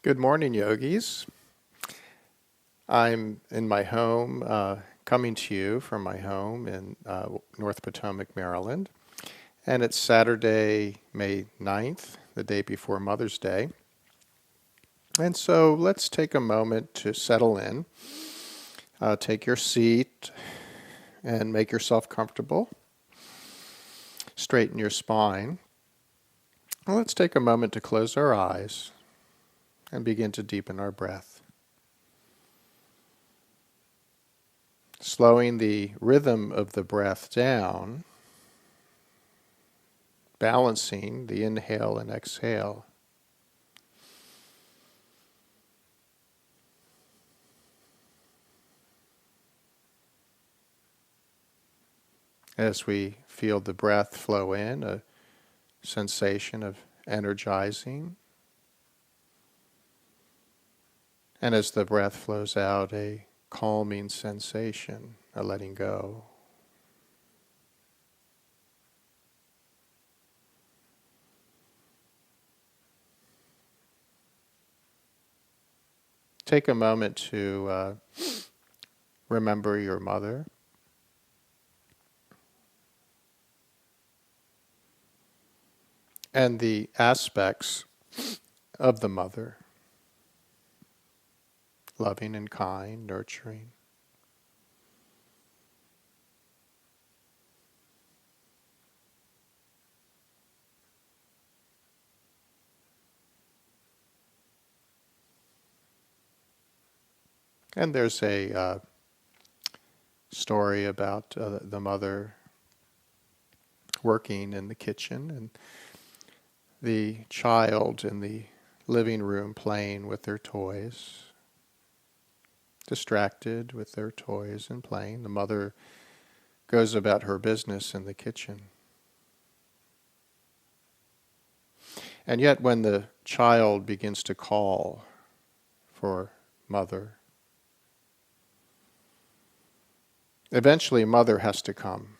Good morning, yogis. I'm in my home, coming to you from my home in North Potomac, Maryland. And it's Saturday, May 9th, the day before Mother's Day. And so let's take a moment to settle in. Take your seat and make yourself comfortable. Straighten your spine. And let's take a moment to close our eyes and begin to deepen our breath. Slowing the rhythm of the breath down, balancing the inhale and exhale. As we feel the breath flow in, a sensation of energizing. And as the breath flows out, a calming sensation, a letting go. Take a moment to remember your mother. And the aspects of the mother. Loving and kind, nurturing. And there's a story about the mother working in the kitchen and the child in the living room playing with their toys, distracted with their toys and playing. The mother goes about her business in the kitchen. And yet when the child begins to call for mother, eventually mother has to come.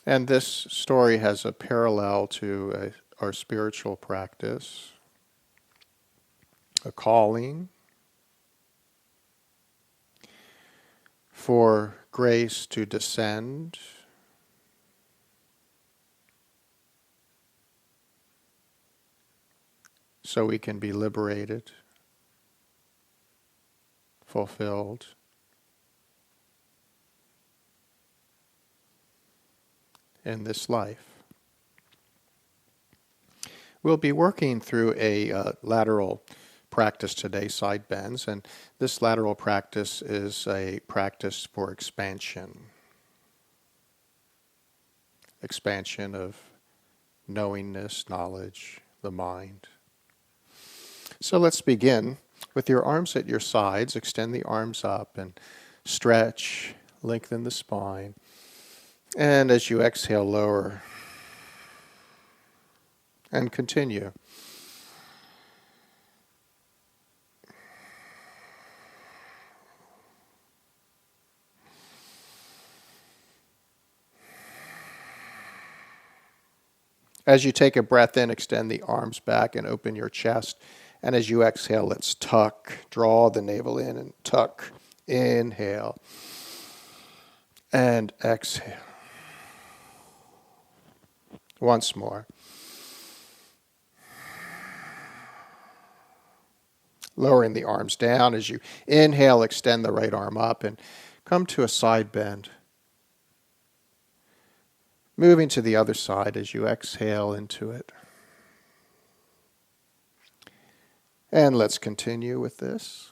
And this story has a parallel to our spiritual practice, a calling for grace to descend, so we can be liberated, fulfilled, in this life. We'll be working through a lateral practice today, side bends, and this lateral practice is a practice for expansion. Expansion of knowingness, knowledge, the mind. So let's begin with your arms at your sides. Extend the arms up and stretch, lengthen the spine. And as you exhale, lower. And continue. As you take a breath in, extend the arms back and open your chest. And as you exhale, let's tuck. Draw the navel in and tuck. Inhale. And exhale. Once more. Lowering the arms down. As you inhale, extend the right arm up and come to a side bend. Moving to the other side as you exhale into it. And let's continue with this.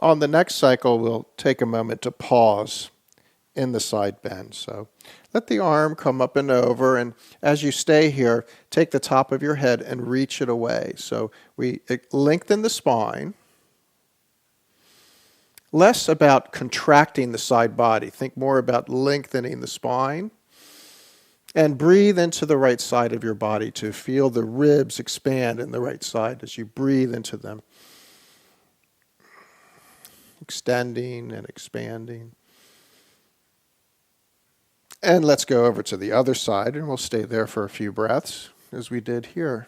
On the next cycle, we'll take a moment to pause in the side bend. So let the arm come up and over, and as you stay here, take the top of your head and reach it away. So we lengthen the spine. Less about contracting the side body. Think more about lengthening the spine. And breathe into the right side of your body to feel the ribs expand in the right side as you breathe into them. Extending and expanding. And let's go over to the other side, and we'll stay there for a few breaths, as we did here.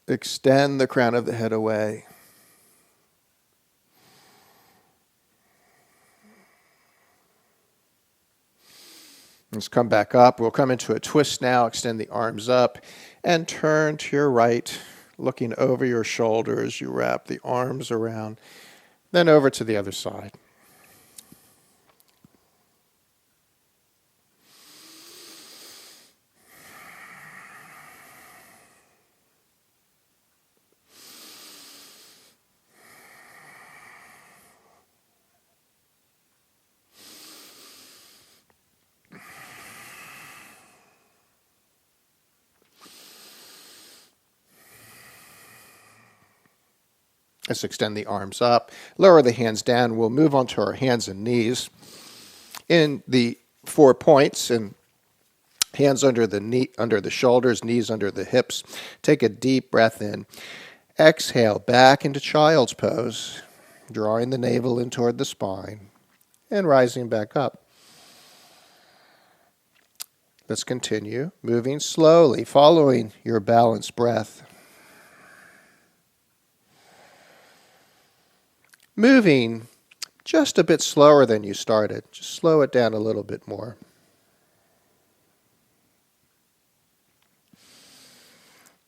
Extend the crown of the head away. Let's come back up. We'll come into a twist now. Extend the arms up and turn to your right, looking over your shoulder as you wrap the arms around. Then over to the other side. Let's extend the arms up, lower the hands down. We'll move onto our hands and knees in the 4 points, and hands under the shoulders, knees under the hips. Take a deep breath in. Exhale back into child's pose, drawing the navel in toward the spine and rising back up. Let's continue moving slowly, following your balanced breath. Moving just a bit slower than you started. Just slow it down a little bit more.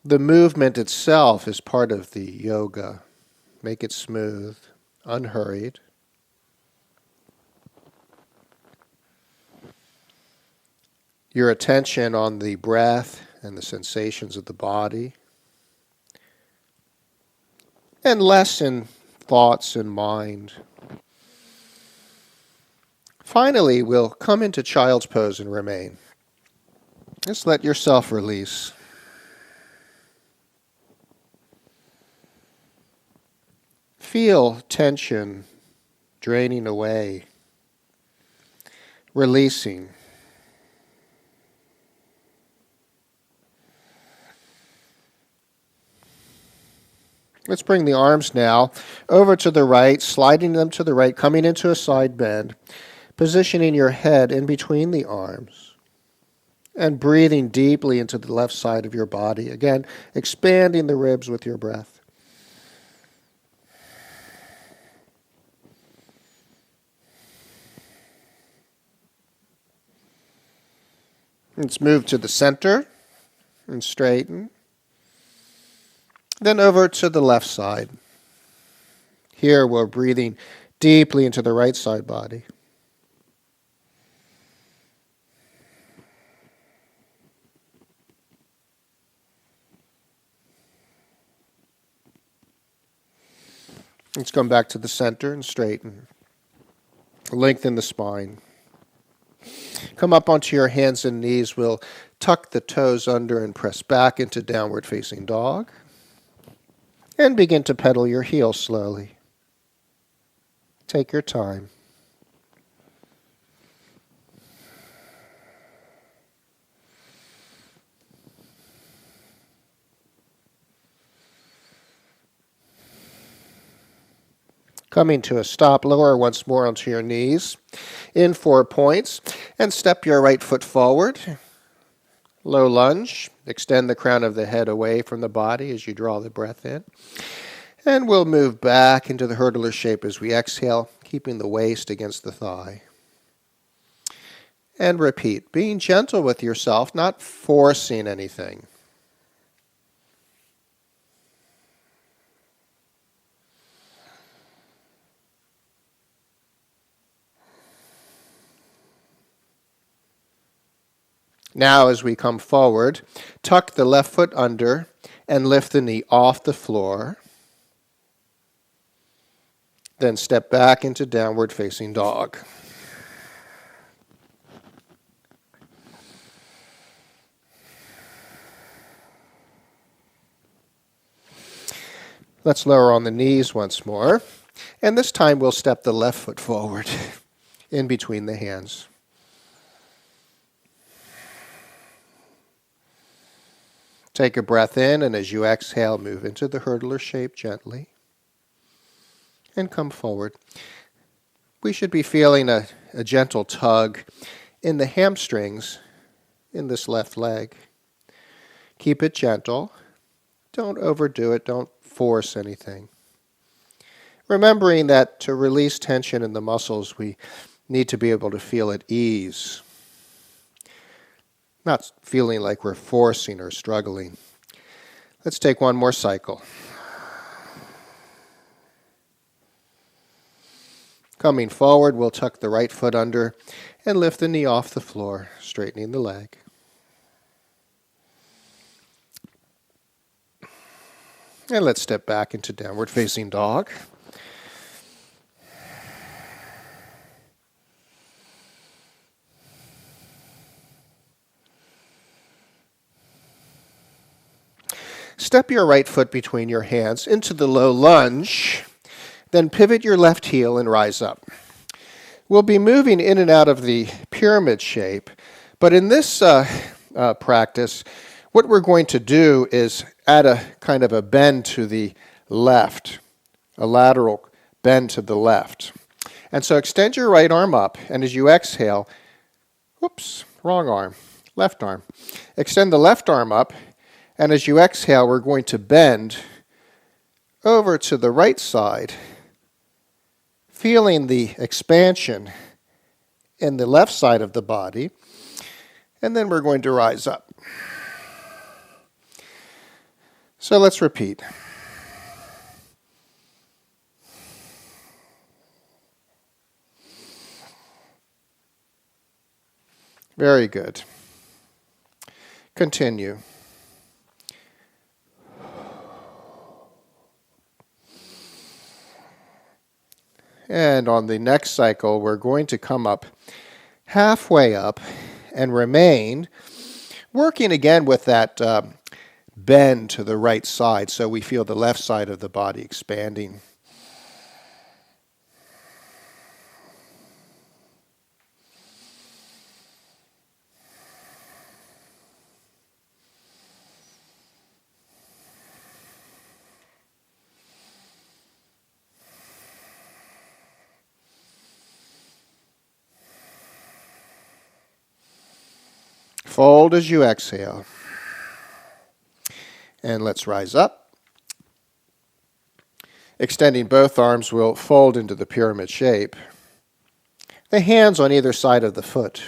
The movement itself is part of the yoga. Make it smooth, unhurried. Your attention on the breath and the sensations of the body. And less in thoughts and mind. Finally, we'll come into child's pose and remain. Just let yourself release. Feel tension draining away, releasing. Let's bring the arms now over to the right, sliding them to the right, coming into a side bend, positioning your head in between the arms, and breathing deeply into the left side of your body. Again, expanding the ribs with your breath. Let's move to the center and straighten. Then over to the left side. Here we're breathing deeply into the right side body. Let's come back to the center and straighten. Lengthen the spine. Come up onto your hands and knees. We'll tuck the toes under and press back into downward facing dog. And begin to pedal your heels slowly. Take your time. Coming to a stop, lower once more onto your knees in 4 points and step your right foot forward. Low lunge. Extend the crown of the head away from the body as you draw the breath in. And we'll move back into the hurdler shape as we exhale, keeping the waist against the thigh. And repeat, being gentle with yourself, not forcing anything. Now, as we come forward, tuck the left foot under and lift the knee off the floor. Then step back into downward facing dog. Let's lower on the knees once more. And this time we'll step the left foot forward in between the hands. Take a breath in, and as you exhale, move into the hurdler shape gently and come forward. We should be feeling a gentle tug in the hamstrings in this left leg. Keep it gentle. Don't overdo it. Don't force anything. Remembering that to release tension in the muscles, we need to be able to feel at ease. Not feeling like we're forcing or struggling. Let's take one more cycle. Coming forward, we'll tuck the right foot under and lift the knee off the floor, straightening the leg. And let's step back into downward facing dog. Step your right foot between your hands into the low lunge, then pivot your left heel and rise up. We'll be moving in and out of the pyramid shape, but in this practice, what we're going to do is add a kind of a bend to the left, a lateral bend to the left. And so extend your right arm up, and as you exhale, wrong arm, left arm. Extend the left arm up, and as you exhale, we're going to bend over to the right side, feeling the expansion in the left side of the body, and then we're going to rise up. So let's repeat. Very good. Continue. And on the next cycle, we're going to come up halfway up and remain, working again with that bend to the right side so we feel the left side of the body expanding. Fold as you exhale. And let's rise up. Extending both arms, we'll fold into the pyramid shape. The hands on either side of the foot.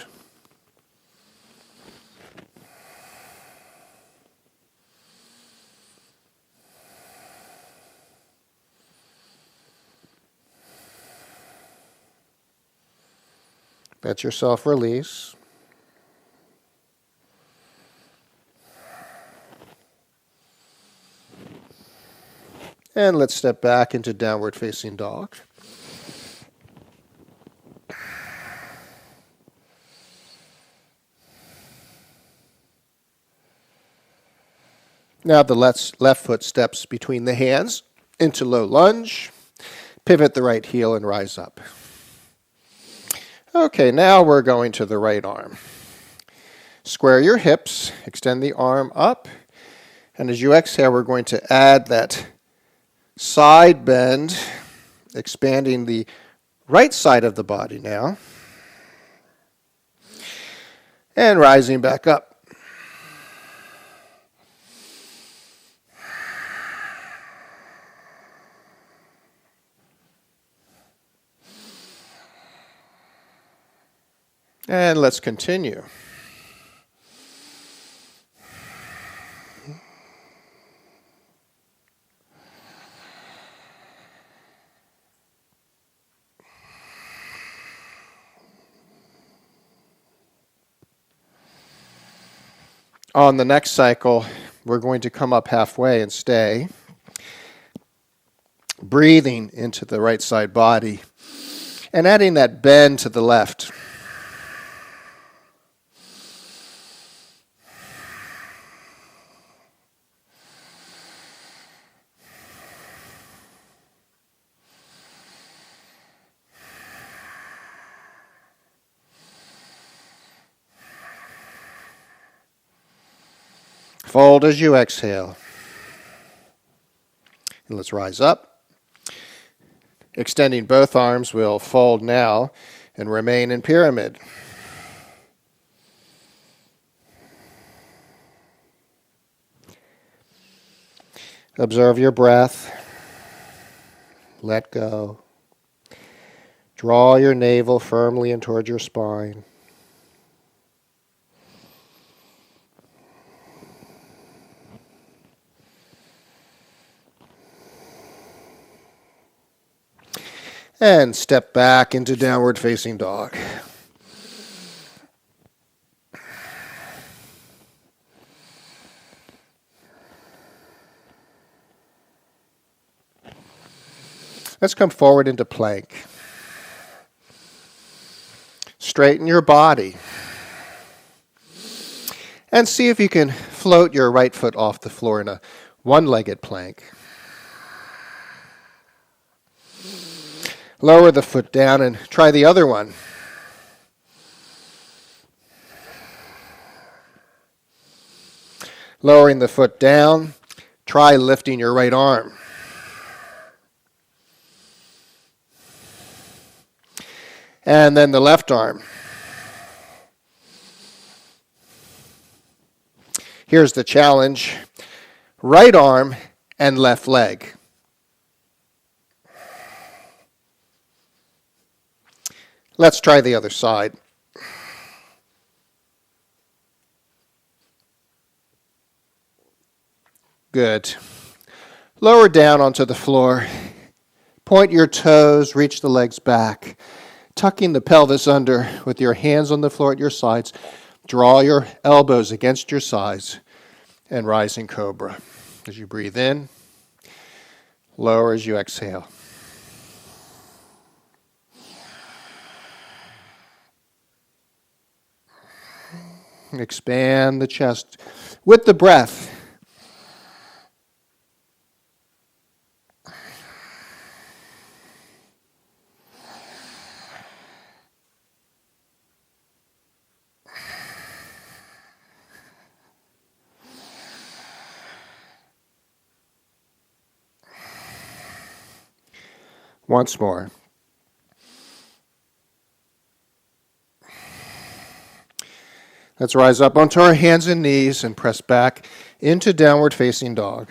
Let yourself release. And let's step back into downward facing dog. Now the left foot steps between the hands into low lunge. Pivot the right heel and rise up. Okay, now we're going to the right arm. Square your hips, extend the arm up, and as you exhale, we're going to add that side bend, expanding the right side of the body now, and rising back up. And let's continue. On the next cycle, we're going to come up halfway and stay, breathing into the right side body and adding that bend to the left. Fold as you exhale. And let's rise up. Extending both arms, we'll fold now and remain in pyramid. Observe your breath. Let go. Draw your navel firmly in towards your spine. And step back into downward facing dog. Let's come forward into plank. Straighten your body. And see if you can float your right foot off the floor in a one-legged plank. Lower the foot down and try the other one. Lowering the foot down, try lifting your right arm. And then the left arm. Here's the challenge. Right arm and left leg. Let's try the other side. Good. Lower down onto the floor. Point your toes, reach the legs back. Tucking the pelvis under with your hands on the floor at your sides. Draw your elbows against your sides and rising cobra. As you breathe in, lower as you exhale. Expand the chest with the breath. Once more. Let's rise up onto our hands and knees and press back into downward facing dog.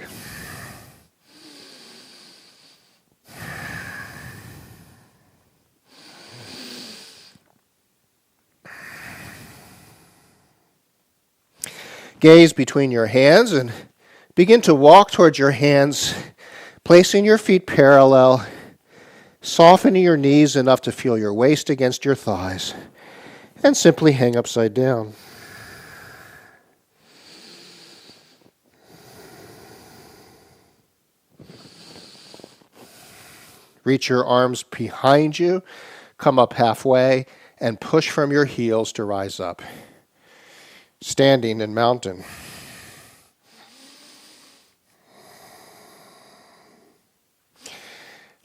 Gaze between your hands and begin to walk towards your hands, placing your feet parallel, softening your knees enough to feel your waist against your thighs, and simply hang upside down. Reach your arms behind you, come up halfway, and push from your heels to rise up. Standing in mountain.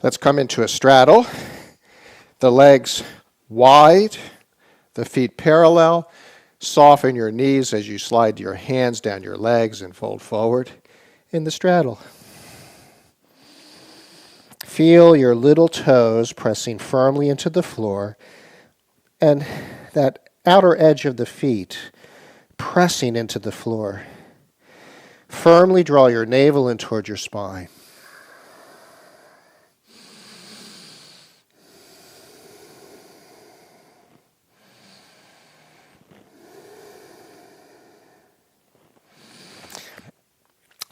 Let's come into a straddle. The legs wide, the feet parallel. Soften your knees as you slide your hands down your legs and fold forward in the straddle. Feel your little toes pressing firmly into the floor and that outer edge of the feet pressing into the floor. Firmly draw your navel in toward your spine.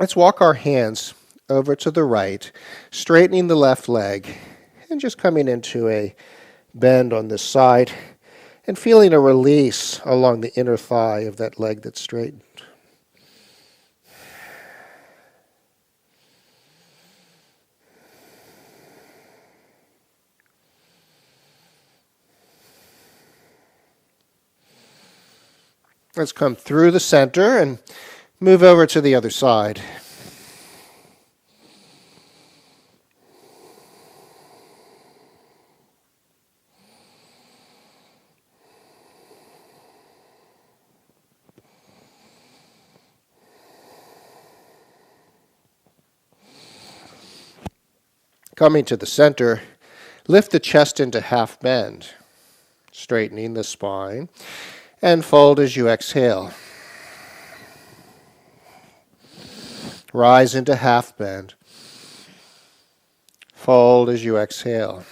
Let's walk our hands over to the right, straightening the left leg, and just coming into a bend on this side, and feeling a release along the inner thigh of that leg that's straightened. Let's come through the center and move over to the other side. Coming to the center, lift the chest into half bend, straightening the spine, and fold as you exhale. Rise into half bend. Fold as you exhale.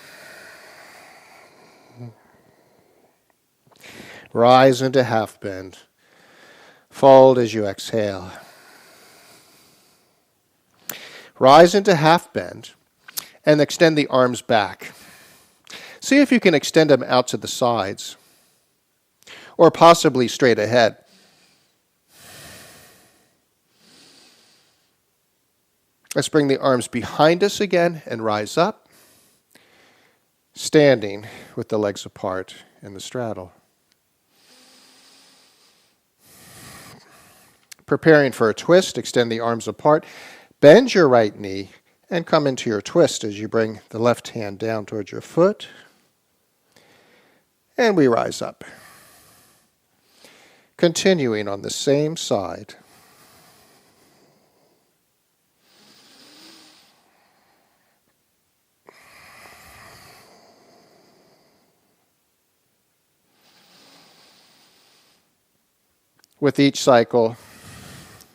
Rise into half bend. Fold as you exhale. Rise into half bend and extend the arms back. See if you can extend them out to the sides or possibly straight ahead. Let's bring the arms behind us again and rise up, standing with the legs apart in the straddle. Preparing for a twist, extend the arms apart, bend your right knee, and come into your twist as you bring the left hand down towards your foot. And we rise up. Continuing on the same side. With each cycle,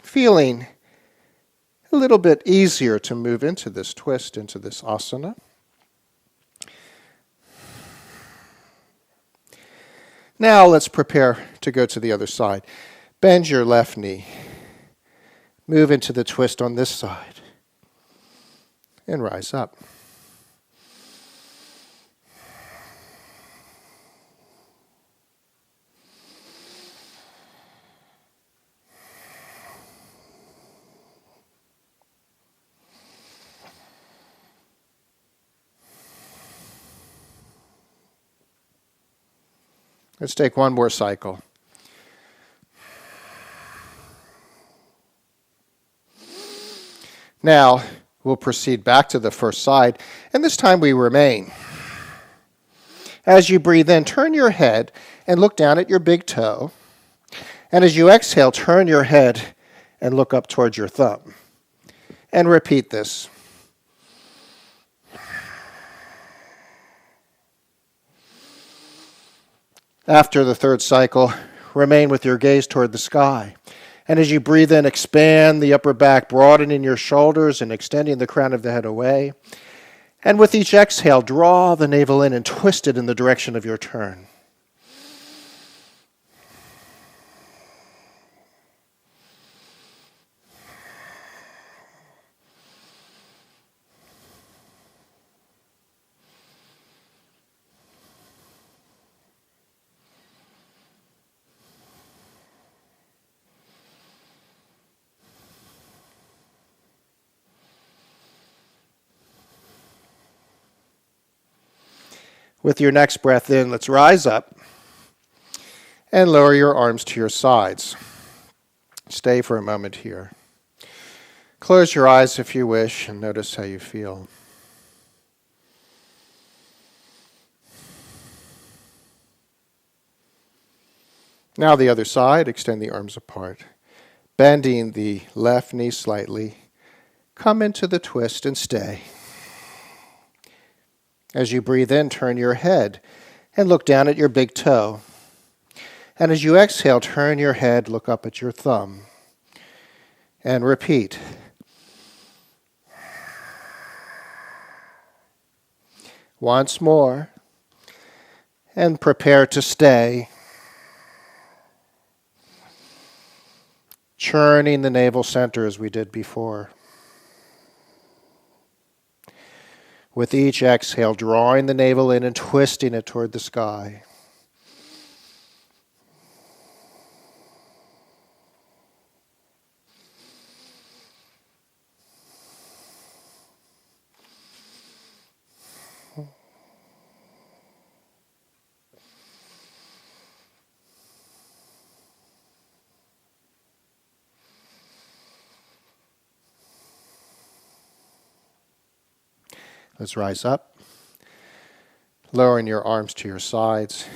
feeling a little bit easier to move into this twist, into this asana. Now let's prepare to go to the other side. Bend your left knee. Move into the twist on this side. And rise up. Let's take one more cycle. Now, we'll proceed back to the first side, and this time we remain. As you breathe in, turn your head and look down at your big toe. And as you exhale, turn your head and look up towards your thumb. And repeat this. After the third cycle, remain with your gaze toward the sky. And as you breathe in, expand the upper back, broadening your shoulders and extending the crown of the head away. And with each exhale, draw the navel in and twist it in the direction of your turn. With your next breath in, let's rise up and lower your arms to your sides. Stay for a moment here. Close your eyes if you wish and notice how you feel. Now the other side, extend the arms apart. Bending the left knee slightly, come into the twist and stay. As you breathe in, turn your head and look down at your big toe. And as you exhale, turn your head, look up at your thumb. And repeat. Once more. And prepare to stay. Churning the navel center as we did before. With each exhale, drawing the navel in and twisting it toward the sky. Let's rise up, lowering your arms to your sides,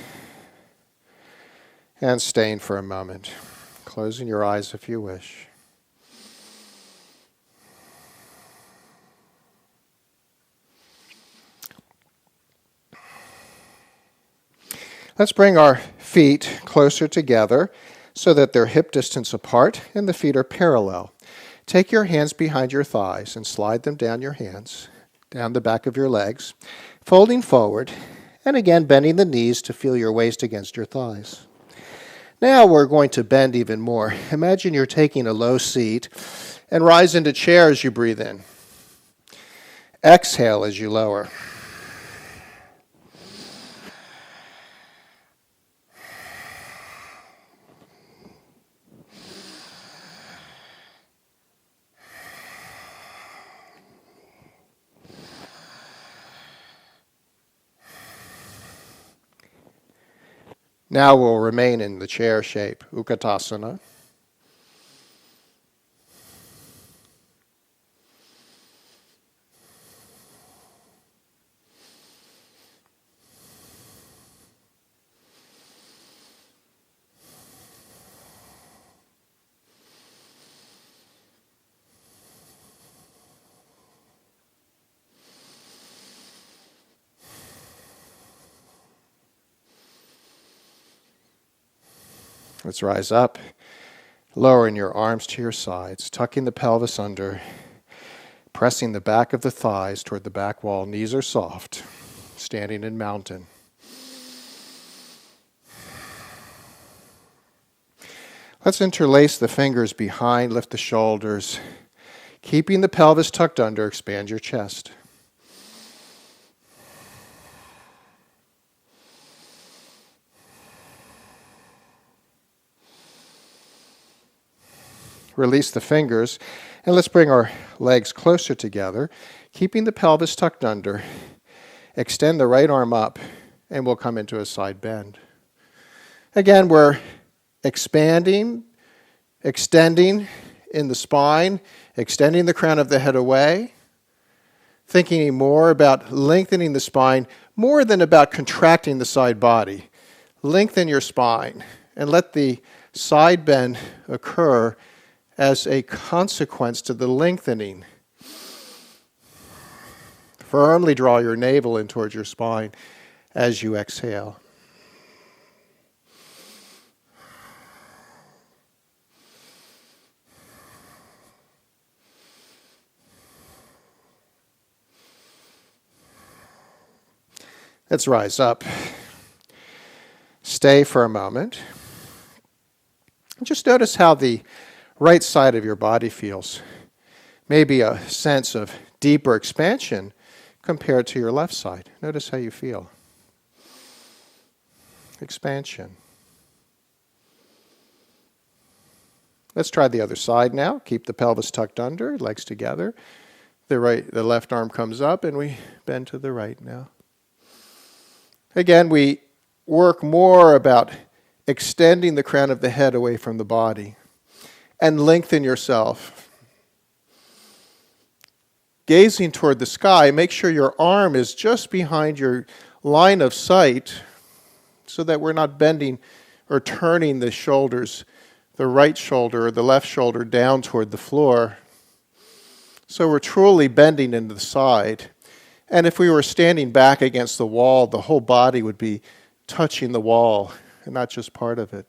and staying for a moment, closing your eyes if you wish. Let's bring our feet closer together so that they're hip distance apart and the feet are parallel. Take your hands behind your thighs and slide them down your hands, down the back of your legs, folding forward, and again bending the knees to feel your waist against your thighs. Now we're going to bend even more. Imagine you're taking a low seat and rise into chair as you breathe in. Exhale as you lower. Now we'll remain in the chair shape, Utkatasana. Let's rise up, lowering your arms to your sides, tucking the pelvis under, pressing the back of the thighs toward the back wall. Knees are soft, standing in mountain. Let's interlace the fingers behind, lift the shoulders. Keeping the pelvis tucked under, expand your chest. Release the fingers, and let's bring our legs closer together, keeping the pelvis tucked under. Extend the right arm up, and we'll come into a side bend. Again, we're expanding, extending in the spine, extending the crown of the head away, thinking more about lengthening the spine more than about contracting the side body. Lengthen your spine, and let the side bend occur as a consequence to the lengthening. Firmly draw your navel in towards your spine as you exhale. Let's rise up. Stay for a moment. Just notice how the right side of your body feels. Maybe a sense of deeper expansion compared to your left side. Notice how you feel. Expansion. Let's try the other side now. Keep the pelvis tucked under, legs together. The left arm comes up and we bend to the right now. Again, we work more about extending the crown of the head away from the body. And lengthen yourself. Gazing toward the sky, make sure your arm is just behind your line of sight so that we're not bending or turning the shoulders, the right shoulder or the left shoulder down toward the floor. So we're truly bending into the side. And if we were standing back against the wall, the whole body would be touching the wall and not just part of it.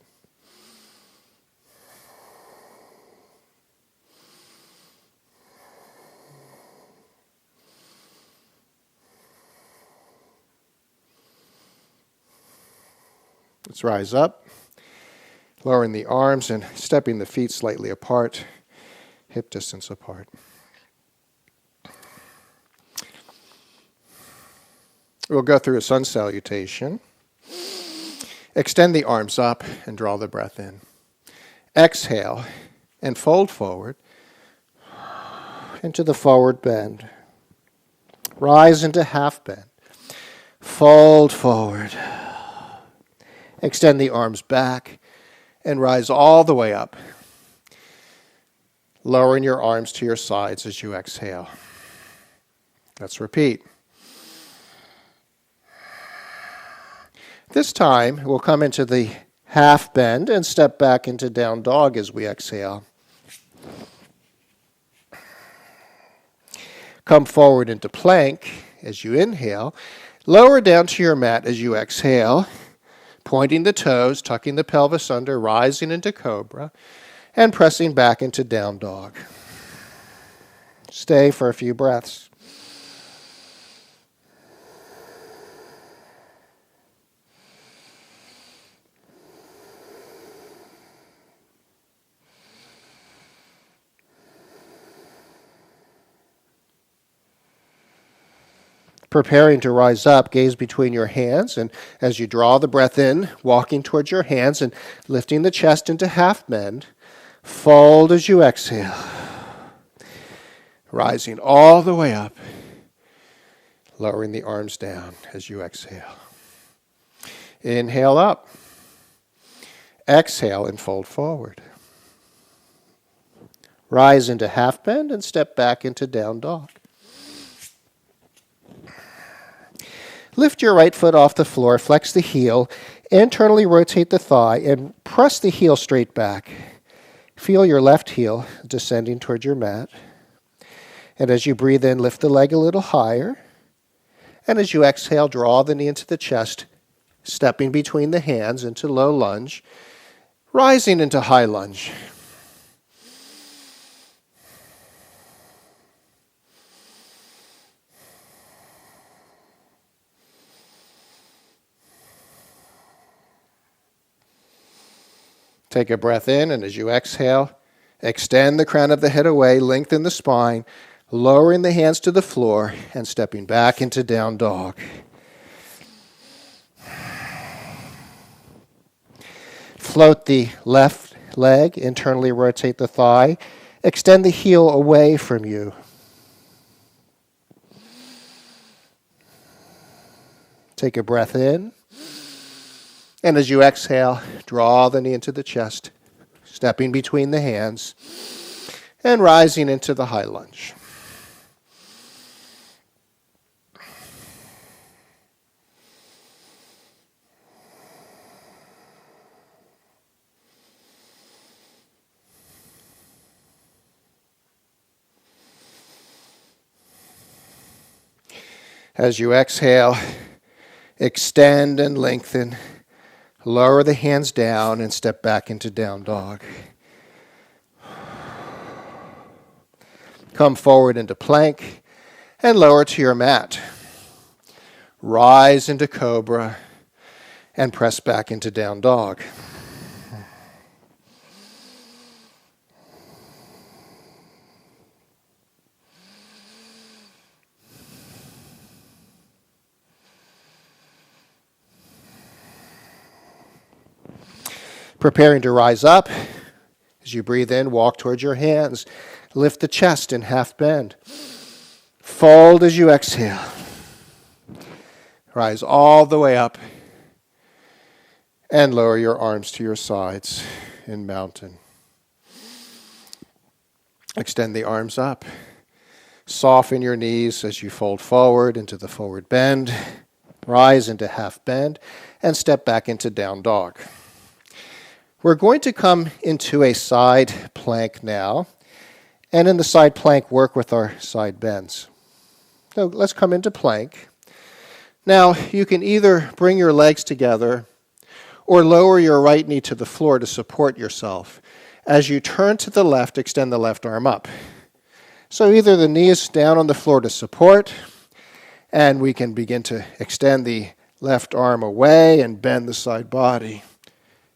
Let's rise up, lowering the arms and stepping the feet slightly apart, hip distance apart. We'll go through a sun salutation. Extend the arms up and draw the breath in. Exhale and fold forward into the forward bend. Rise into half bend. Fold forward. Extend the arms back and rise all the way up. Lowering your arms to your sides as you exhale. Let's repeat. This time, we'll come into the half bend and step back into down dog as we exhale. Come forward into plank as you inhale. Lower down to your mat as you exhale. pointing the toes, tucking the pelvis under, rising into cobra, and pressing back into down dog. Stay for a few breaths. Preparing to rise up, gaze between your hands, and as you draw the breath in, walking towards your hands and lifting the chest into half bend, fold as you exhale, rising all the way up, lowering the arms down as you exhale. Inhale up, exhale and fold forward. Rise into half bend and step back into down dog. Lift your right foot off the floor, flex the heel, internally rotate the thigh, and press the heel straight back. Feel your left heel descending toward your mat. And as you breathe in, lift the leg a little higher. And as you exhale, draw the knee into the chest, stepping between the hands into low lunge, rising into high lunge. Take a breath in, and as you exhale, extend the crown of the head away, lengthen the spine, lowering the hands to the floor, and stepping back into down dog. Float the left leg, internally rotate the thigh, extend the heel away from you. Take a breath in. And as you exhale, draw the knee into the chest, stepping between the hands, and rising into the high lunge. As you exhale, extend and lengthen. Lower the hands down and step back into down dog. Come forward into plank and lower to your mat. Rise into cobra and press back into down dog. Preparing to rise up. As you breathe in, walk towards your hands. Lift the chest in half bend. Fold as you exhale. Rise all the way up. And lower your arms to your sides in mountain. Extend the arms up. Soften your knees as you fold forward into the forward bend. Rise into half bend and step back into down dog. We're going to come into a side plank now, and in the side plank work with our side bends. So let's come into plank. Now you can either bring your legs together or lower your right knee to the floor to support yourself. As you turn to the left, extend the left arm up. So either the knee is down on the floor to support, and we can begin to extend the left arm away and bend the side body.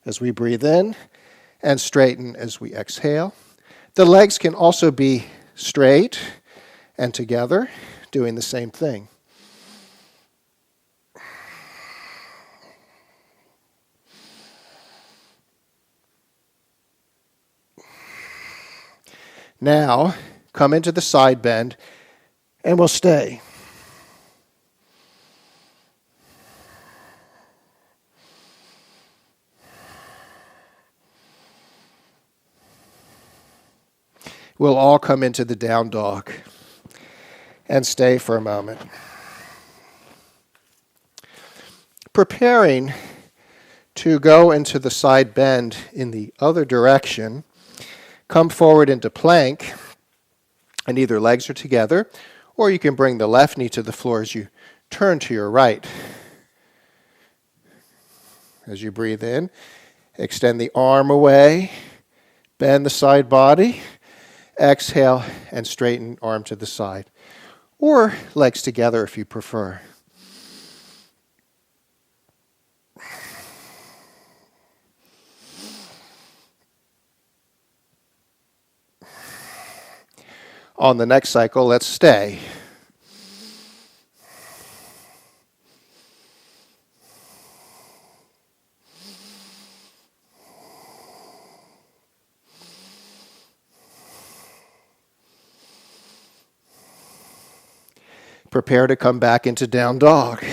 As we breathe in and straighten as we exhale. The legs can also be straight and together, doing the same thing. Now, come into the side bend and we'll stay. We'll all come into the down dog and stay for a moment. Preparing to go into the side bend in the other direction, come forward into plank, and either legs are together, or you can bring the left knee to the floor as you turn to your right. As you breathe in, extend the arm away, bend the side body, exhale, and straighten arm to the side. Or legs together if you prefer. On the next cycle, let's stay. Prepare to come back into down dog.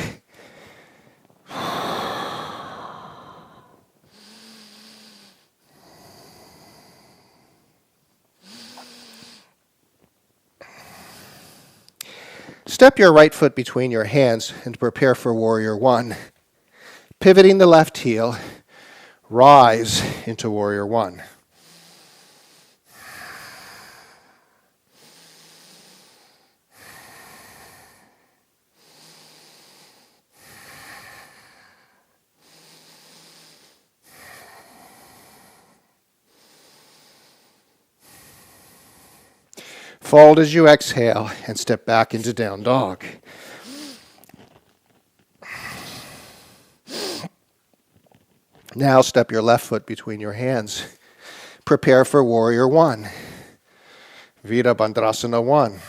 Step your right foot between your hands and prepare for warrior one. Pivoting the left heel, rise into warrior one. Fold as you exhale and step back into down dog. Now step your left foot between your hands. Prepare for warrior one. Virabhadrasana 1.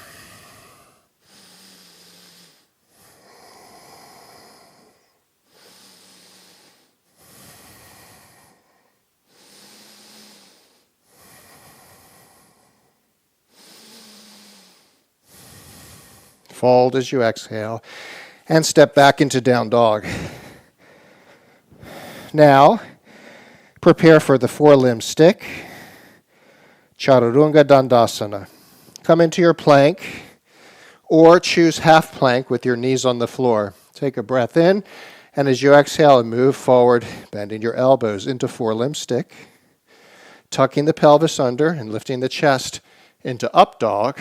Fold as you exhale and step back into down dog. Now, prepare for the four-limb stick, Chaturanga Dandasana. Come into your plank or choose half plank with your knees on the floor. Take a breath in, and as you exhale and move forward, bending your elbows into four-limb stick, tucking the pelvis under and lifting the chest into up dog,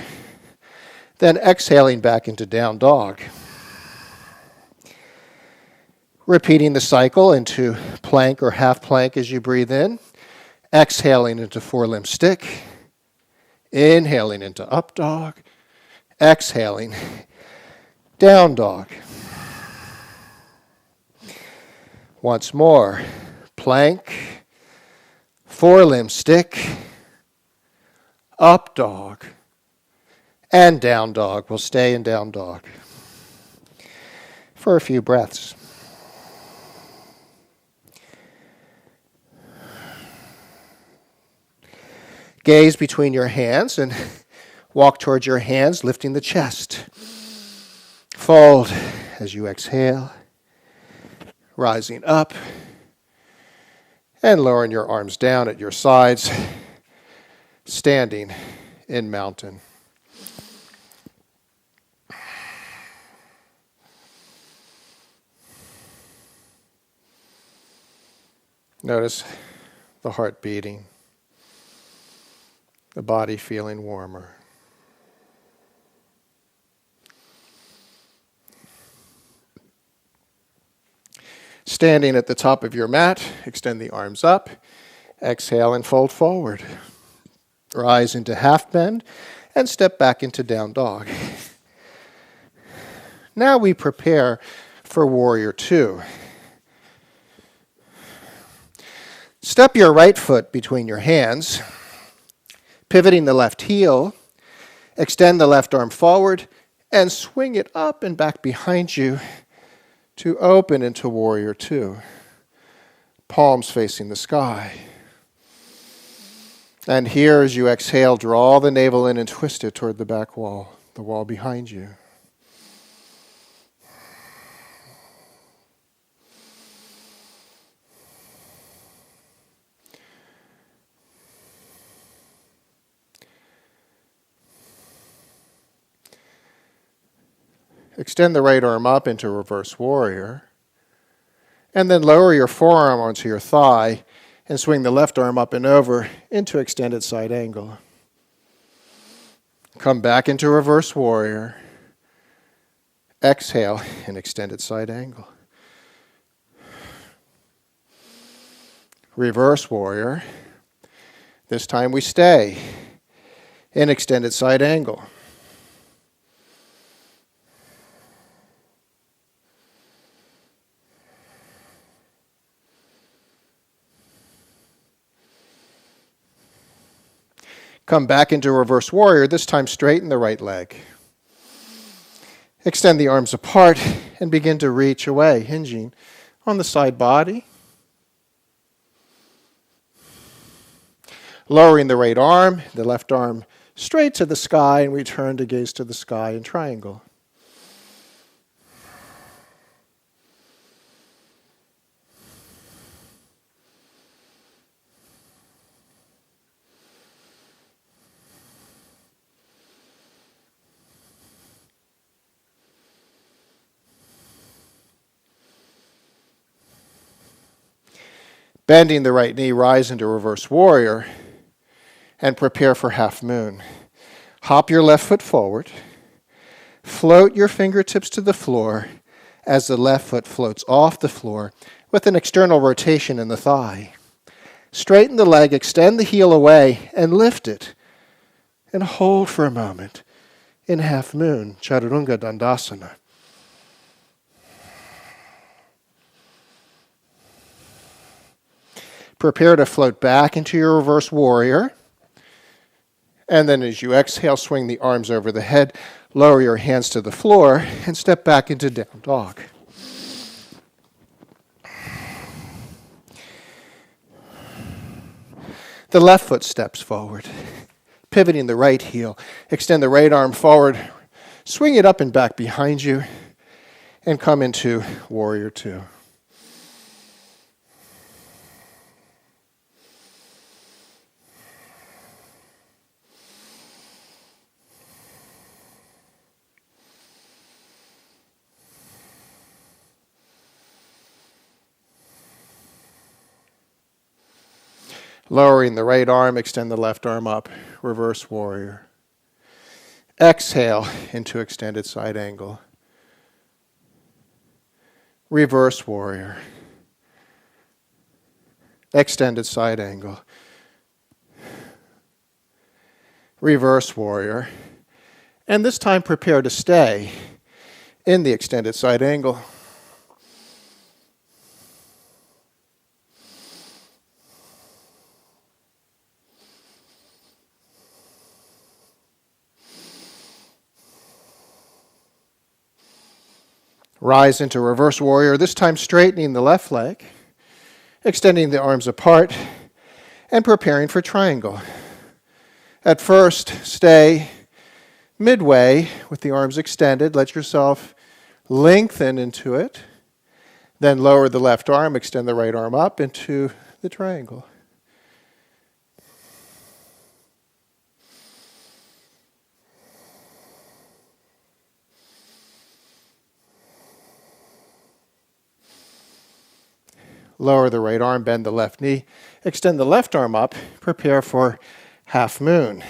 then exhaling back into down dog. Repeating the cycle into plank or half plank as you breathe in, exhaling into four-limb stick, inhaling into up dog, exhaling, down dog. Once more, plank, four-limb stick, up dog, and down dog. We'll stay in down dog for a few breaths. Gaze between your hands and walk towards your hands, lifting the chest. Fold as you exhale, rising up, and lowering your arms down at your sides, standing in mountain. Notice the heart beating, the body feeling warmer. Standing at the top of your mat, extend the arms up, exhale and fold forward. Rise into half bend and step back into down dog. Now we prepare for warrior two. Step your right foot between your hands, pivoting the left heel, extend the left arm forward, and swing it up and back behind you to open into warrior two. Palms facing the sky. And here, as you exhale, draw the navel in and twist it toward the back wall, the wall behind you. Extend the right arm up into reverse warrior, and then lower your forearm onto your thigh and swing the left arm up and over into extended side angle. Come back into reverse warrior. Exhale in extended side angle. Reverse warrior. This time we stay in extended side angle. Come back into reverse warrior, this time straighten the right leg. Extend the arms apart and begin to reach away, hinging on the side body. Lowering the right arm, the left arm straight to the sky, and return to gaze to the sky in triangle. Bending the right knee, rise into reverse warrior and prepare for half moon. Hop your left foot forward. Float your fingertips to the floor as the left foot floats off the floor with an external rotation in the thigh. Straighten the leg, extend the heel away, and lift it. And hold for a moment in half moon, Chaturanga Dandasana. Prepare to float back into your reverse warrior. And then as you exhale, swing the arms over the head, lower your hands to the floor, and step back into down dog. The left foot steps forward, pivoting the right heel. Extend the right arm forward, swing it up and back behind you, and come into warrior two. Lowering the right arm, extend the left arm up, reverse warrior. Exhale into extended side angle. Reverse warrior. Extended side angle. Reverse warrior. And this time prepare to stay in the extended side angle. Rise into reverse warrior, this time straightening the left leg, extending the arms apart, and preparing for triangle. At first, stay midway with the arms extended. Let yourself lengthen into it. Then lower the left arm, extend the right arm up into the triangle. Lower the right arm, bend the left knee, extend the left arm up, prepare for half moon.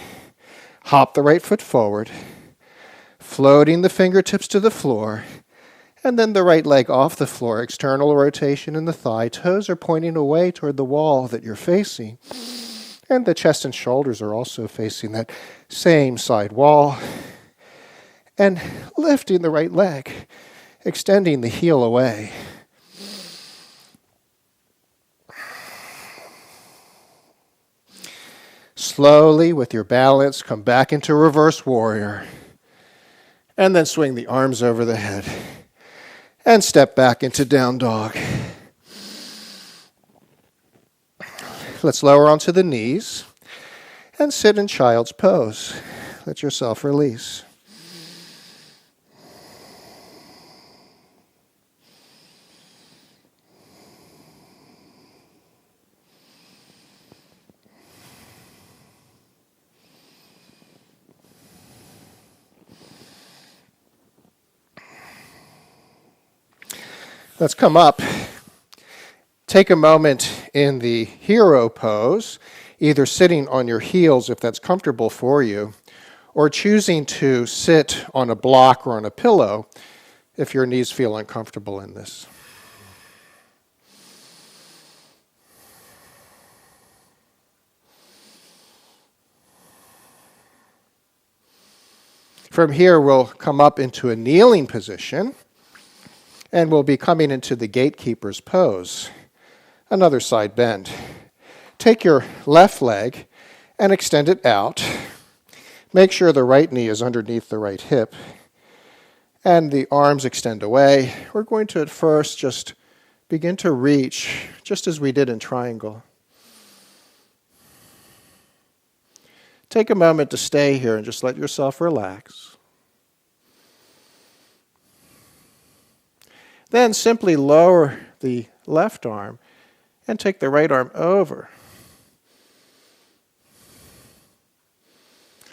Hop the right foot forward, floating the fingertips to the floor, and then the right leg off the floor, external rotation in the thigh. Toes are pointing away toward the wall that you're facing, and the chest and shoulders are also facing that same side wall. And lifting the right leg, extending the heel away. Slowly, with your balance, come back into reverse warrior. And then swing the arms over the head. And step back into down dog. Let's lower onto the knees. And sit in child's pose. Let yourself release. Let's come up. Take a moment in the hero pose, either sitting on your heels if that's comfortable for you, or choosing to sit on a block or on a pillow if your knees feel uncomfortable in this. From here, we'll come up into a kneeling position, and we'll be coming into the gatekeeper's pose, another side bend. Take your left leg and extend it out. Make sure the right knee is underneath the right hip, and the arms extend away. We're going to at first just begin to reach, just as we did in triangle. Take a moment to stay here and just let yourself relax. Then simply lower the left arm and take the right arm over.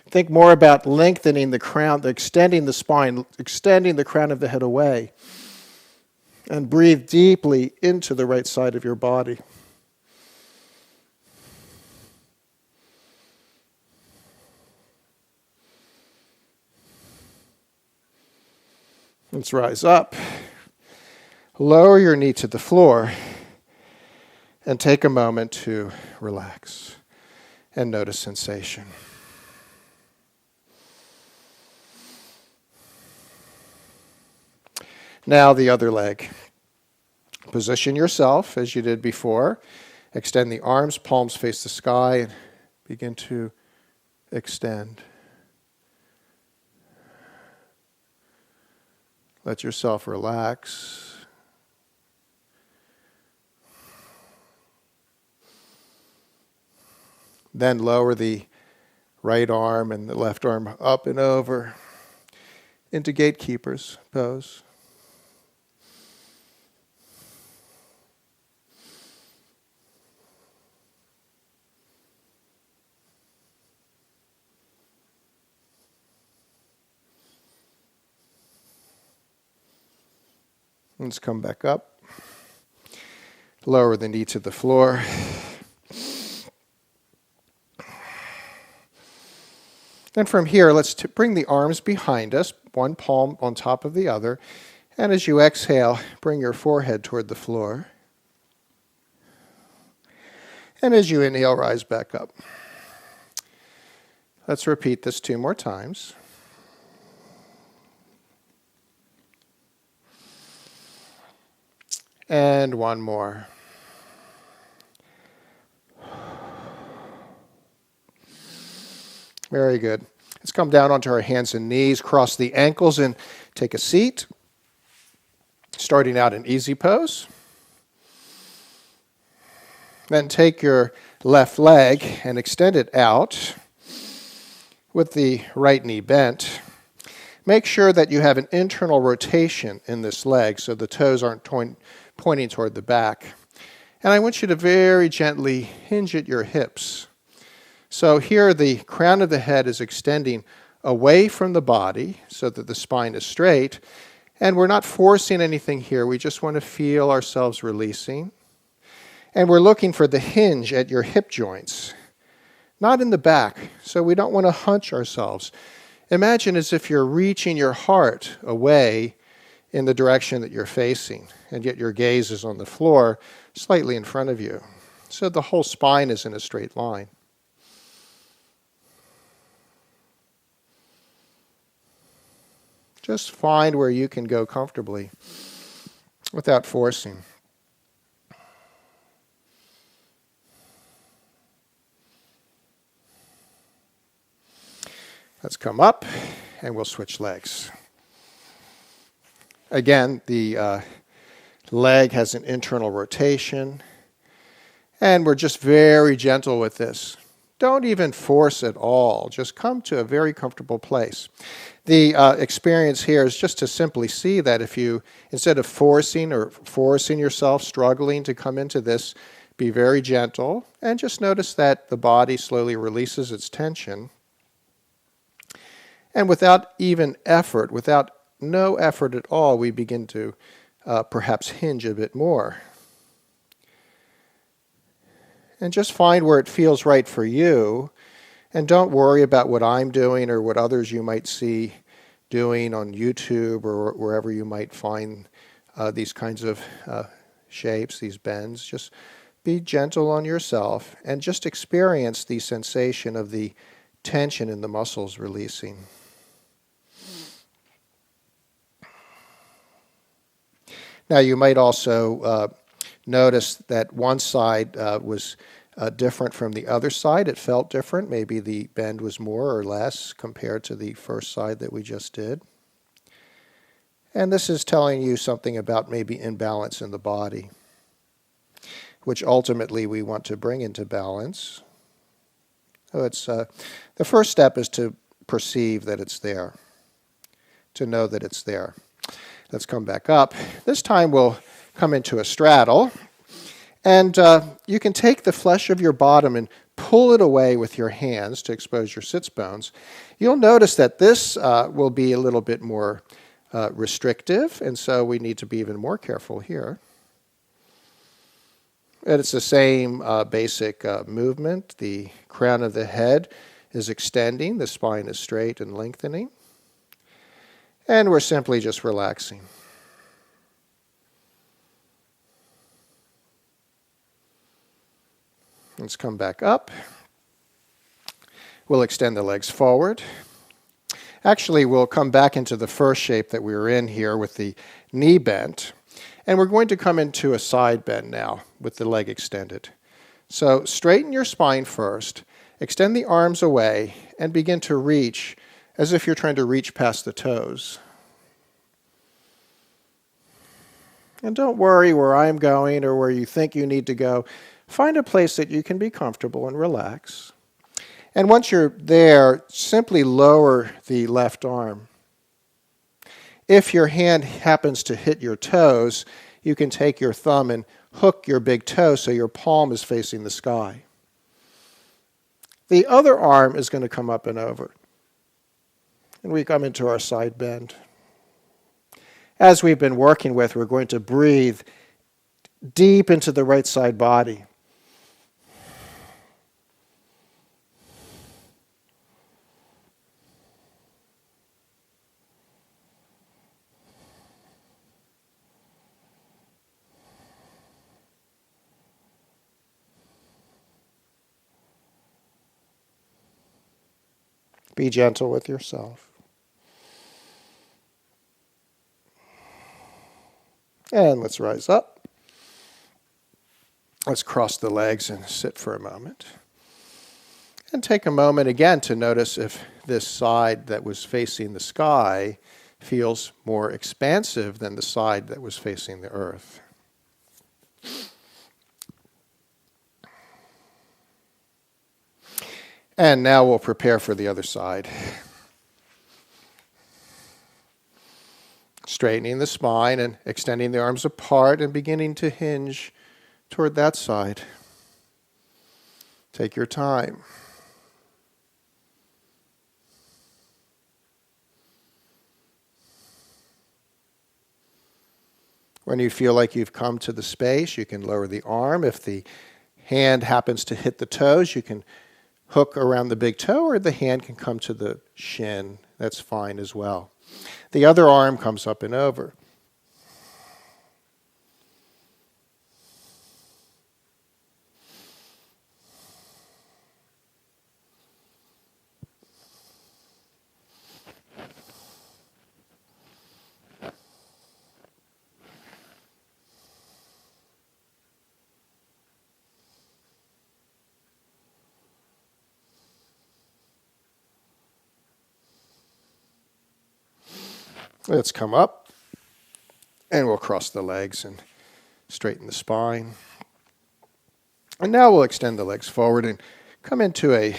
Think more about lengthening the crown, extending the spine, extending the crown of the head away. And breathe deeply into the right side of your body. Let's rise up. Lower your knee to the floor and take a moment to relax and notice sensation. Now the other leg. Position yourself as you did before. Extend the arms, palms face the sky, and begin to extend. Let yourself relax. Then lower the right arm and the left arm up and over into gatekeeper's pose. Let's come back up. Lower the knee to the floor. And from here, let's bring the arms behind us, one palm on top of the other. And as you exhale, bring your forehead toward the floor. And as you inhale, rise back up. Let's repeat this 2 more times. And 1 more. Very good. Let's come down onto our hands and knees, cross the ankles, and take a seat. Starting out in easy pose. Then take your left leg and extend it out with the right knee bent. Make sure that you have an internal rotation in this leg so the toes aren't pointing toward the back. And I want you to very gently hinge at your hips. So here the crown of the head is extending away from the body so that the spine is straight. And we're not forcing anything here. We just want to feel ourselves releasing. And we're looking for the hinge at your hip joints, not in the back. So we don't want to hunch ourselves. Imagine as if you're reaching your heart away in the direction that you're facing, and yet your gaze is on the floor slightly in front of you. So the whole spine is in a straight line. Just find where you can go comfortably without forcing. Let's come up and we'll switch legs. Again, the leg has an internal rotation, and we're just very gentle with this. Don't even force at all. Just come to a very comfortable place. The experience here is just to simply see that if you, instead of forcing yourself, struggling to come into this, be very gentle and just notice that the body slowly releases its tension. And without even effort, without no effort at all, we begin to perhaps hinge a bit more. And just find where it feels right for you. And don't worry about what I'm doing or what others you might see doing on YouTube or wherever you might find these kinds of shapes, these bends. Just be gentle on yourself and just experience the sensation of the tension in the muscles releasing. Now you might also notice that one side was different from the other side. It felt different. Maybe the bend was more or less compared to the first side that we just did. And this is telling you something about maybe imbalance in the body, which ultimately we want to bring into balance. So it's the first step is to perceive that it's there, to know that it's there. Let's come back up. This time we'll come into a straddle. And you can take the flesh of your bottom and pull it away with your hands to expose your sits bones. You'll notice that this will be a little bit more restrictive, and so we need to be even more careful here. And it's the same basic movement. The crown of the head is extending, the spine is straight and lengthening, and we're simply just relaxing. Let's come back up. We'll extend the legs forward. Actually, we'll come back into the first shape that we were in here with the knee bent. And we're going to come into a side bend now with the leg extended. So straighten your spine first, extend the arms away, and begin to reach as if you're trying to reach past the toes. And don't worry where I'm going or where you think you need to go. Find a place that you can be comfortable and relax. And once you're there, simply lower the left arm. If your hand happens to hit your toes, you can take your thumb and hook your big toe so your palm is facing the sky. The other arm is going to come up and over. And we come into our side bend. As we've been working with, we're going to breathe deep into the right side body. Be gentle with yourself. And let's rise up. Let's cross the legs and sit for a moment. And take a moment again to notice if this side that was facing the sky feels more expansive than the side that was facing the earth. And now we'll prepare for the other side. Straightening the spine and extending the arms apart and beginning to hinge toward that side. Take your time. When you feel like you've come to the space, you can lower the arm. If the hand happens to hit the toes, you can hook around the big toe, or the hand can come to the shin. That's fine as well. The other arm comes up and over. Let's come up, and we'll cross the legs and straighten the spine. And now we'll extend the legs forward and come into a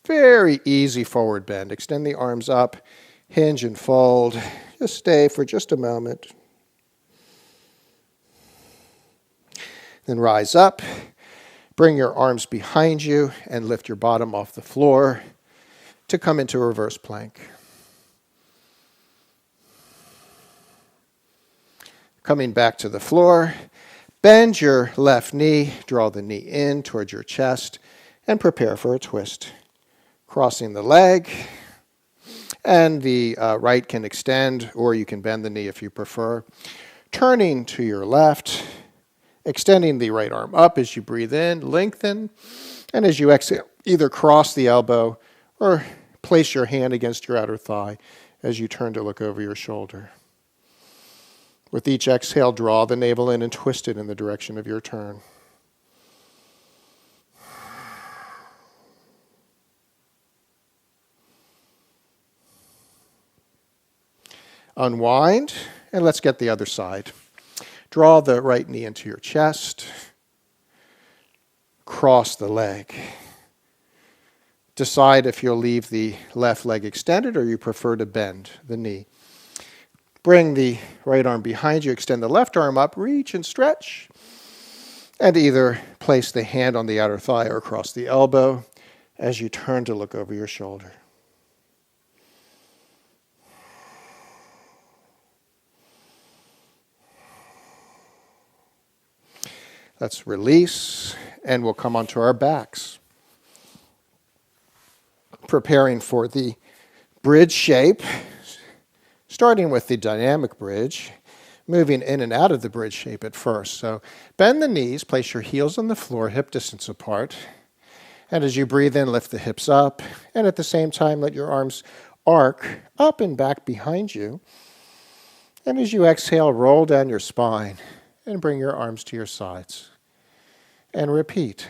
very easy forward bend. Extend the arms up, hinge and fold. Just stay for just a moment. Then rise up, bring your arms behind you, and lift your bottom off the floor to come into a reverse plank. Coming back to the floor, bend your left knee, draw the knee in towards your chest, and prepare for a twist. Crossing the leg, and the right can extend, or you can bend the knee if you prefer. Turning to your left, extending the right arm up as you breathe in, lengthen, and as you exhale, either cross the elbow or place your hand against your outer thigh as you turn to look over your shoulder. With each exhale, draw the navel in and twist it in the direction of your turn. Unwind, and let's get the other side. Draw the right knee into your chest. Cross the leg. Decide if you'll leave the left leg extended or you prefer to bend the knee. Bring the right arm behind you, extend the left arm up, reach and stretch, and either place the hand on the outer thigh or across the elbow as you turn to look over your shoulder. Let's release, and we'll come onto our backs. Preparing for the bridge shape, starting with the dynamic bridge, moving in and out of the bridge shape at first. So bend the knees, place your heels on the floor, hip distance apart. And as you breathe in, lift the hips up. And at the same time, let your arms arc up and back behind you. And as you exhale, roll down your spine and bring your arms to your sides. And repeat.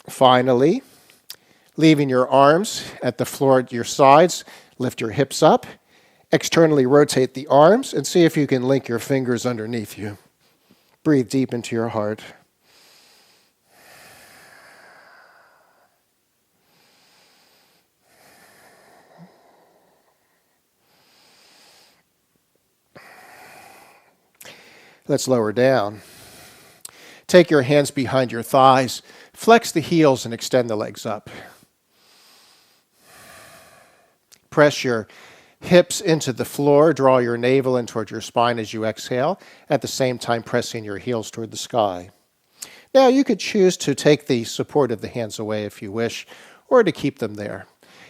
Finally, leaving your arms at the floor at your sides, lift your hips up, externally rotate the arms, and see if you can link your fingers underneath you. Breathe deep into your heart. Let's lower down. Take your hands behind your thighs, flex the heels and extend the legs up. Press your hips into the floor, draw your navel in toward your spine as you exhale, at the same time pressing your heels toward the sky. Now you could choose to take the support of the hands away if you wish, or to keep them there.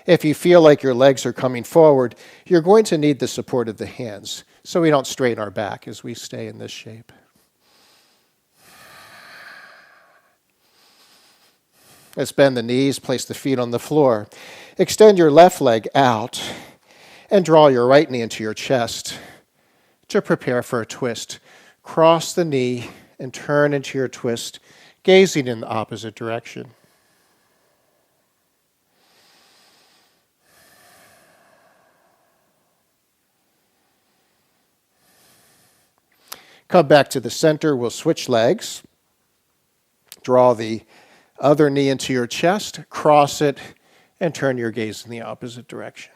If you feel like your legs are coming forward, you're going to need the support of the hands, so we don't strain our back as we stay in this shape. Let's bend the knees, place the feet on the floor. Extend your left leg out and draw your right knee into your chest to prepare for a twist. Cross the knee and turn into your twist, gazing in the opposite direction. Come back to the center. We'll switch legs. Draw the other knee into your chest, cross it, and turn your gaze in the opposite direction.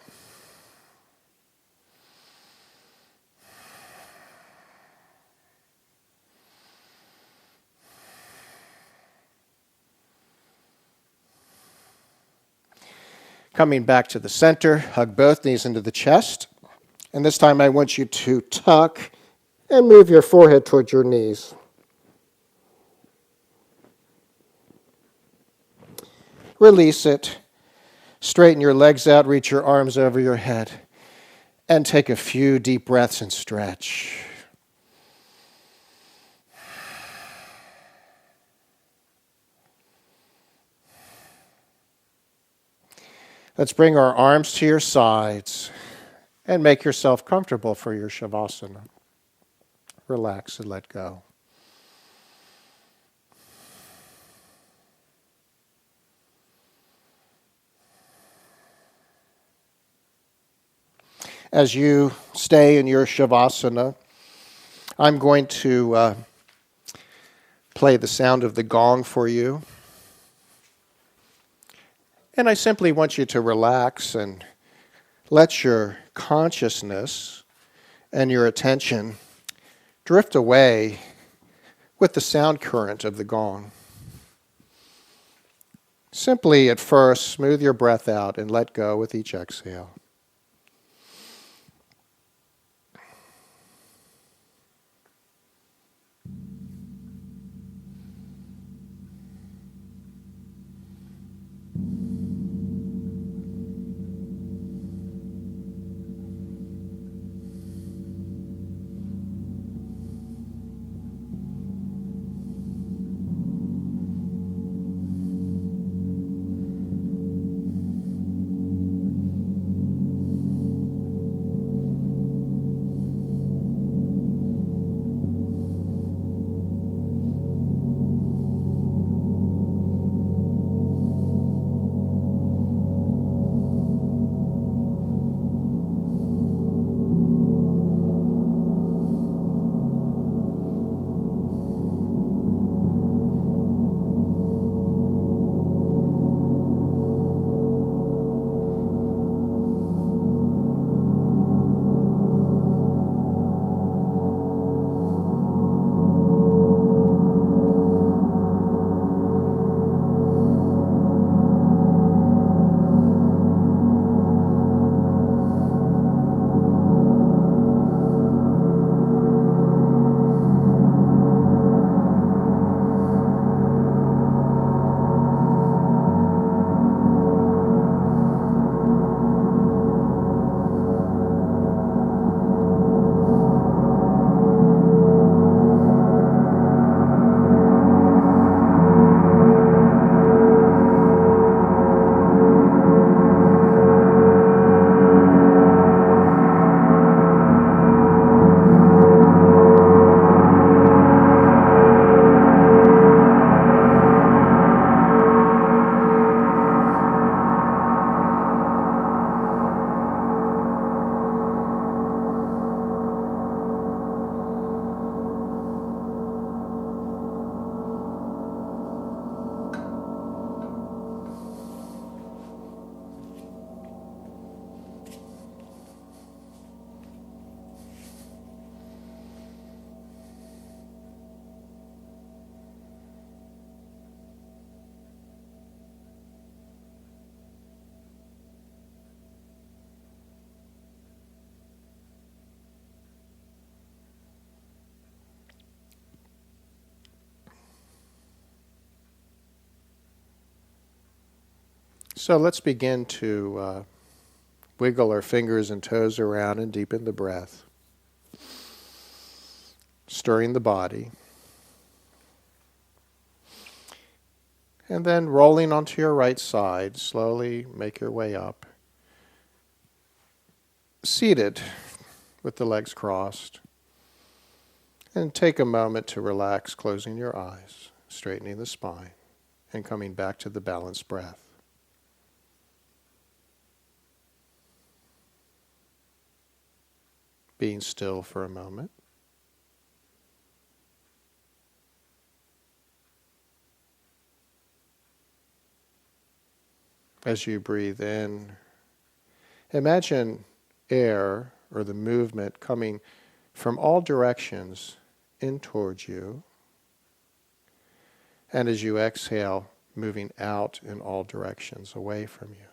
Coming back to the center, hug both knees into the chest. And this time I want you to tuck and move your forehead towards your knees. Release it. Straighten your legs out, reach your arms over your head, and take a few deep breaths and stretch. Let's bring our arms to your sides and make yourself comfortable for your Shavasana. Relax and let go. As you stay in your Shavasana, I'm going to play the sound of the gong for you. And I simply want you to relax and let your consciousness and your attention drift away with the sound current of the gong. Simply at first, smooth your breath out and let go with each exhale. So let's begin to wiggle our fingers and toes around and deepen the breath, stirring the body, and then rolling onto your right side. Slowly make your way up, seated with the legs crossed, and take a moment to relax, closing your eyes, straightening the spine, and coming back to the balanced breath. Being still for a moment. As you breathe in, imagine air or the movement coming from all directions in towards you. And as you exhale, moving out in all directions away from you.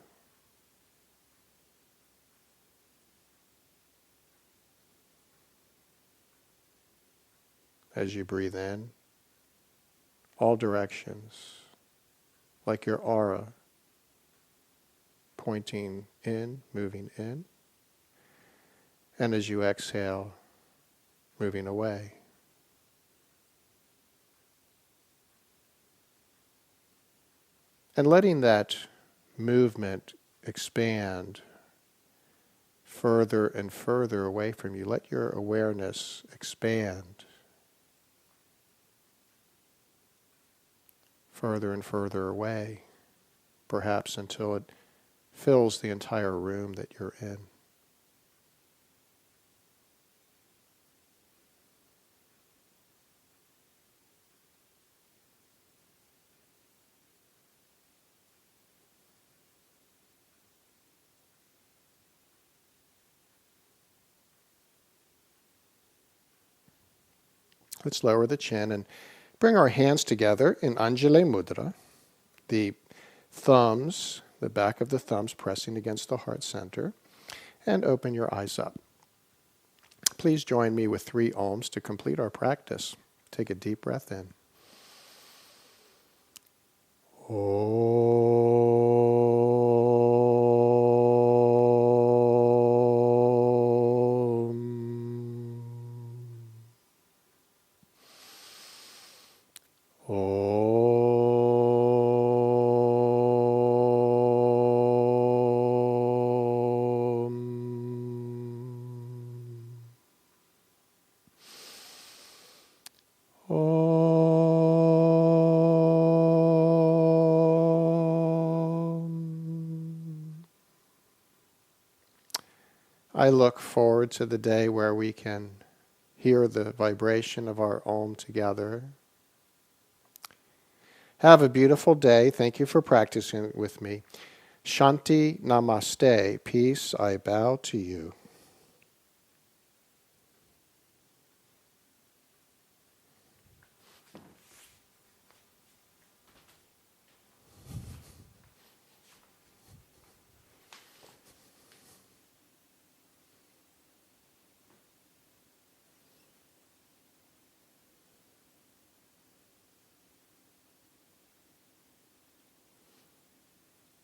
As you breathe in, all directions, like your aura, pointing in, moving in. And as you exhale, moving away. And letting that movement expand further and further away from you. Let your awareness expand further and further away, perhaps until it fills the entire room that you're in. Let's lower the chin and bring our hands together in Anjali Mudra, the thumbs, the back of the thumbs pressing against the heart center, and open your eyes up. Please join me with 3 Oms to complete our practice. Take a deep breath in. I look forward to the day where we can hear the vibration of our Om together. Have a beautiful day. Thank you for practicing with me. Shanti Namaste. Peace, I bow to you.